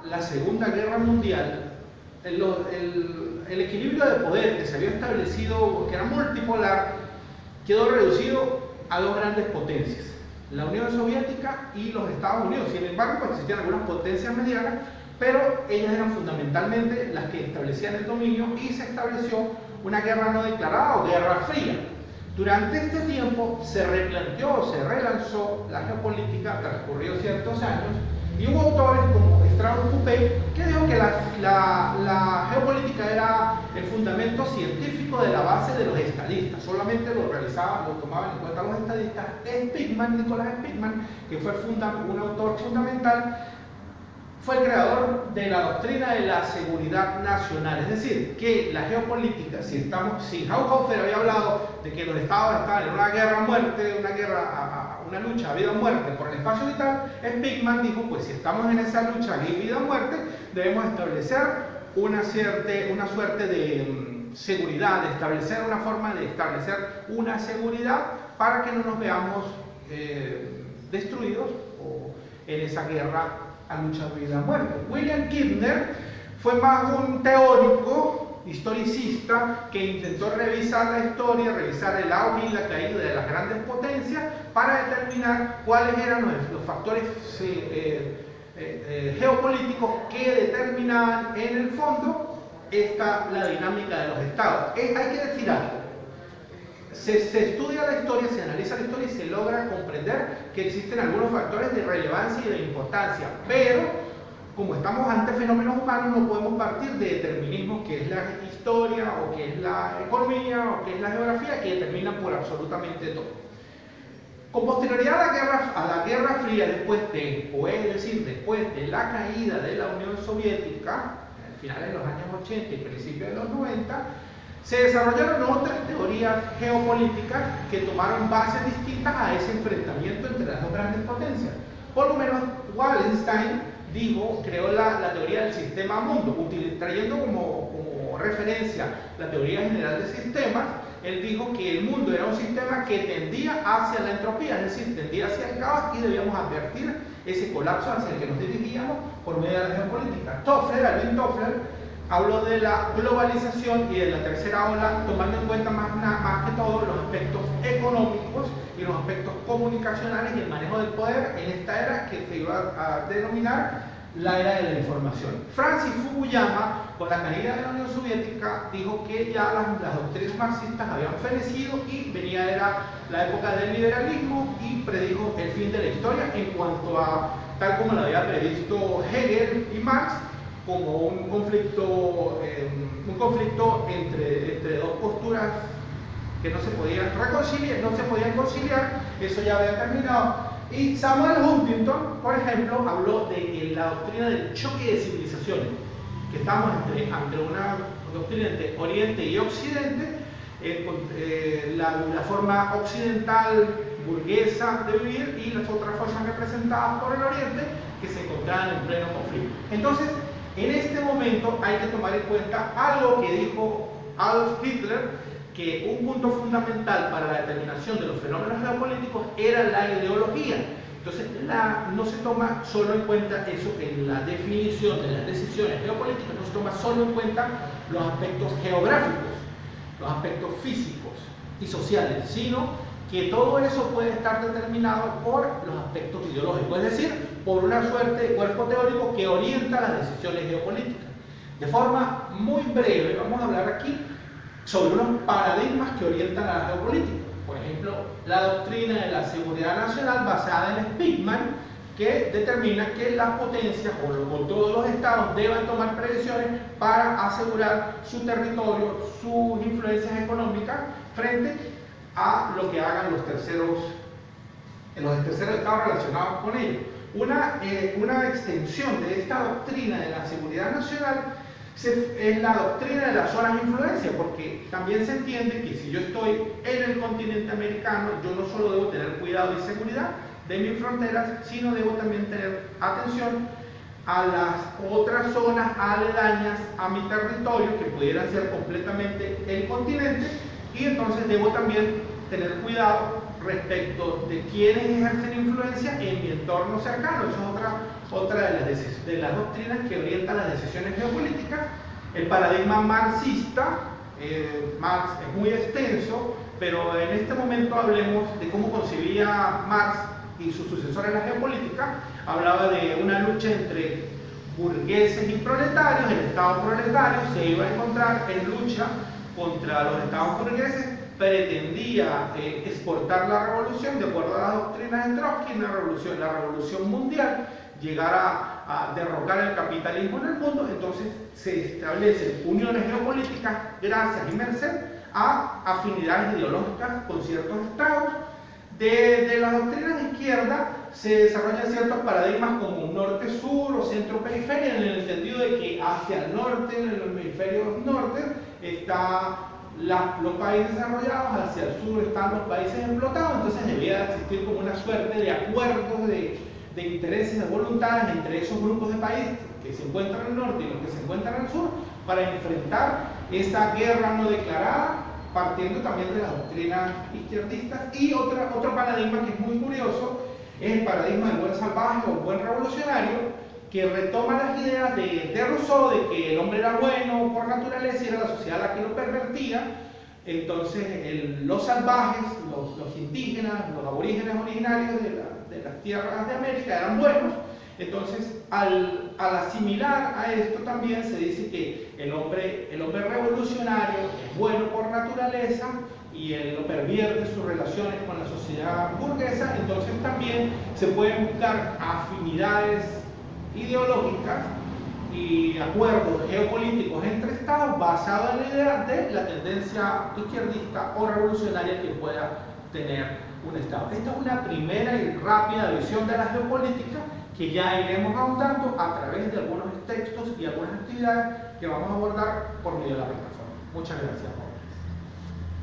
la Segunda Guerra Mundial, el equilibrio de poder que se había establecido, que era multipolar, quedó reducido a dos grandes potencias, la Unión Soviética y los Estados Unidos. Sin embargo, pues, existían algunas potencias medianas, pero ellas eran fundamentalmente las que establecían el dominio, y se estableció una guerra no declarada o guerra fría. Durante este tiempo se replanteó, se relanzó la geopolítica, transcurridos ciertos años, y hubo autores como Strauss Coupé que dijo que la geopolítica era el fundamento científico de la base de los estadistas, solamente lo tomaban en cuenta los estadistas. Nicolás Spitman, que fue un autor fundamental, fue el creador de la doctrina de la seguridad nacional, es decir, que la geopolítica, si Haupthofer había hablado de que los estados estaban en una guerra a muerte, una lucha a vida o muerte por el espacio vital, Spitman dijo, pues si estamos en esa lucha de vida o muerte, debemos establecer una suerte de seguridad, establecer una forma de establecer una seguridad para que no nos veamos destruidos en esa guerra a lucha de vida o muerte. William Kibner fue más un teórico, historicista, que intentó revisar la historia, revisar el auge y la caída de las grandes potencias para determinar cuáles eran los factores geopolíticos que determinaban en el fondo la dinámica de los estados. Hay que decir algo. Se estudia la historia, se analiza la historia y se logra comprender que existen algunos factores de relevancia y de importancia, pero como estamos ante fenómenos humanos, no podemos partir de determinismos, que es la historia, o que es la economía, o que es la geografía, que determinan por absolutamente todo. Con posterioridad a la Guerra Fría, después de la caída de la Unión Soviética, a finales de los años 80 y principios de los 90, se desarrollaron otras teorías geopolíticas que tomaron bases distintas a ese enfrentamiento entre las dos grandes potencias. Por lo menos Wallenstein creó la teoría del sistema mundo, trayendo como referencia la teoría general de sistemas. Él dijo que el mundo era un sistema que tendía hacia la entropía, es decir, tendía hacia el caos, y debíamos advertir ese colapso hacia el que nos dirigíamos por medio de la geopolítica. Alvin Toffler habló de la globalización y de la tercera ola, tomando en cuenta más que todo los aspectos económicos y los aspectos comunicacionales y el manejo del poder en esta era que se iba a denominar la era de la información. Francis Fukuyama, con la caída de la Unión Soviética, dijo que ya las doctrinas marxistas habían fenecido y era la época del liberalismo, y predijo el fin de la historia en cuanto a, tal como lo había previsto Hegel y Marx, como un conflicto entre dos posturas que no se podían conciliar. Eso ya había terminado. Y Samuel Huntington, por ejemplo, habló de la doctrina del choque de civilizaciones, que estamos ante una doctrina entre Oriente y Occidente, la forma occidental burguesa de vivir y las otras fuerzas representadas por el Oriente, que se encontraban en pleno conflicto. Entonces, en este momento hay que tomar en cuenta algo que dijo Adolf Hitler, que un punto fundamental para la determinación de los fenómenos geopolíticos era la ideología. Entonces, no se toma solo en cuenta eso en la definición de las decisiones geopolíticas, no se toma solo en cuenta los aspectos geográficos, los aspectos físicos y sociales, sino que todo eso puede estar determinado por los aspectos ideológicos, es decir, por una suerte de cuerpo teórico que orienta las decisiones geopolíticas. De forma muy breve, vamos a hablar aquí sobre unos paradigmas que orientan a la geopolítica. Por ejemplo, la doctrina de la seguridad nacional basada en Spitman, que determina que las potencias o todos los estados deben tomar previsiones para asegurar su territorio, sus influencias económicas frente a lo que hagan los terceros estados relacionados con ellos. Una extensión de esta doctrina de la seguridad nacional es la doctrina de las zonas de influencia, porque también se entiende que si yo estoy en el continente americano, yo no solo debo tener cuidado y seguridad de mis fronteras, sino debo también tener atención a las otras zonas aledañas a mi territorio, que pudieran ser completamente el continente, y entonces debo también tener cuidado respecto de quienes ejercen influencia en mi entorno cercano. Eso es otra de las doctrinas que orientan las decisiones geopolíticas. El paradigma marxista, Marx es muy extenso, pero en este momento hablemos de cómo concebía Marx y su sucesor en la geopolítica. Hablaba de una lucha entre burgueses y proletarios. El Estado proletario se iba a encontrar en lucha contra los estados burgueses, pretendía exportar la revolución de acuerdo a las doctrinas de Trotsky, la revolución mundial, llegar a derrocar el capitalismo en el mundo. Entonces se establecen uniones geopolíticas gracias y merced a afinidades ideológicas con ciertos estados. De las doctrinas de izquierda se desarrollan ciertos paradigmas como norte-sur o centro-periferia, en el sentido de que hacia el norte, en el hemisferio norte, están los países desarrollados, hacia el sur están los países explotados. Entonces debía existir como una suerte de acuerdos de intereses, de voluntades entre esos grupos de países que se encuentran al norte y los que se encuentran al sur, para enfrentar esa guerra no declarada, partiendo también de las doctrinas izquierdistas. Y otro paradigma que es muy curioso es el paradigma del buen salvaje o buen revolucionario, que retoma las ideas de Rousseau, de que el hombre era bueno por naturaleza y era la sociedad la que lo pervertía. Entonces los salvajes, los indígenas, los aborígenes originarios de las tierras de América eran buenos. Entonces al asimilar a esto también se dice que el hombre revolucionario es bueno por naturaleza y él lo pervierte sus relaciones con la sociedad burguesa. Entonces también se pueden buscar afinidades ideológicas y acuerdos geopolíticos entre estados basados en la idea de la tendencia izquierdista o revolucionaria que pueda tener un estado. Esta es una primera y rápida visión de la geopolítica que ya iremos ahondando a través de algunos textos y algunas actividades que vamos a abordar por medio de la plataforma. Muchas gracias.